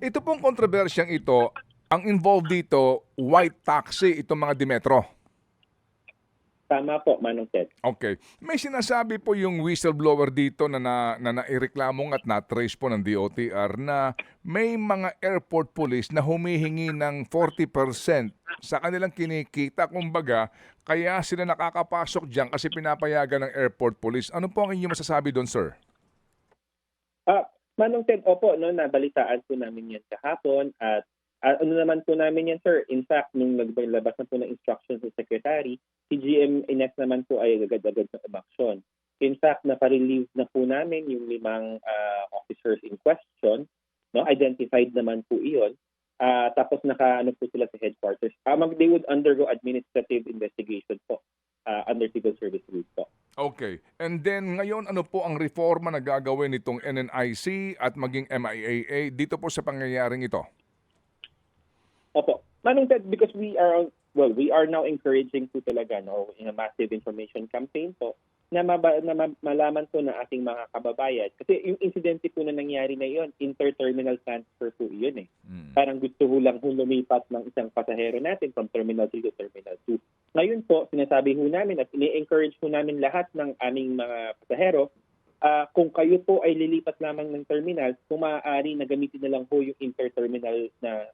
Ito pong kontrobersyang ito, ang involved dito, white taxi, itong mga Dimetro. Tama po, Manong Ted. Okay. May sinasabi po yung whistleblower dito na naireklamong at na-trace po ng DOTR na may mga airport police na humihingi ng 40% sa kanilang kinikita. Kumbaga, kaya sila nakakapasok diyan kasi pinapayagan ng airport police. Ano po ang inyong masasabi doon, sir? Manong Ted, opo, no, nabalitaan po namin yan kahapon at ano naman po namin yan, sir. In fact, nung naglabas na po ng instructions sa secretary, si GM Ines naman po ay agad-agad na umaksyon. In fact, naparelieve na po namin yung 5 officers in question, no, identified naman po iyon. Tapos nakaano po sila sa headquarters. They would undergo administrative investigation po under civil service rules po. Okay. And then ngayon, ano po ang reforma na gagawin nitong NNIC at maging MIAA dito po sa pangyayaring ito? Opo. Manong Ted, because we are now encouraging po talaga, no, in a massive information campaign po na malaman po ng ating mga kababayan. Kasi yung insidente po na nangyari na iyon, interterminal transfer po iyon eh. Parang gusto ho lang lumipat ng isang pasahero natin from Terminal 3 to Terminal 2. Ngayon po, sinasabi ho namin at ini-encourage ho namin lahat ng aming mga pasahero, kung kayo po ay lilipat lamang ng terminal, kung maaari na gamitin na lang po yung interterminal na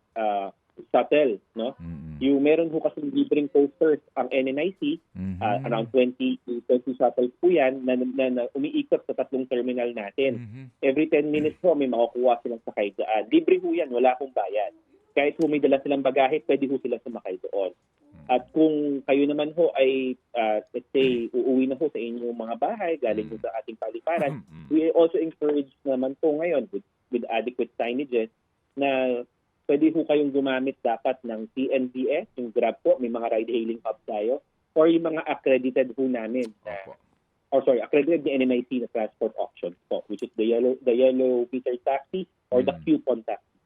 shuttle, no? Yung meron ho kasi libreng posters ang NNIC, around 20 shuttles po yan na umiikot sa 3 terminal natin. Every 10 minutes po may makukuha silang sakay daan. Libre ho yan, wala akong bayad. Kahit ho may dala silang bagahe, pwede ho sila sumakay doon. At kung kayo naman ho ay, let's say, uuwi na ho sa inyong mga bahay, galing ho sa ating paliparan, we also encourage naman po ngayon with adequate signages na pwede ho kayong gumamit dapat ng TNVS, yung Grab po, may mga ride-hailing hub tayo, or yung mga accredited ho namin, accredited ni NNIC na transport options po, which is the yellow Peter taxi or the coupon taxi.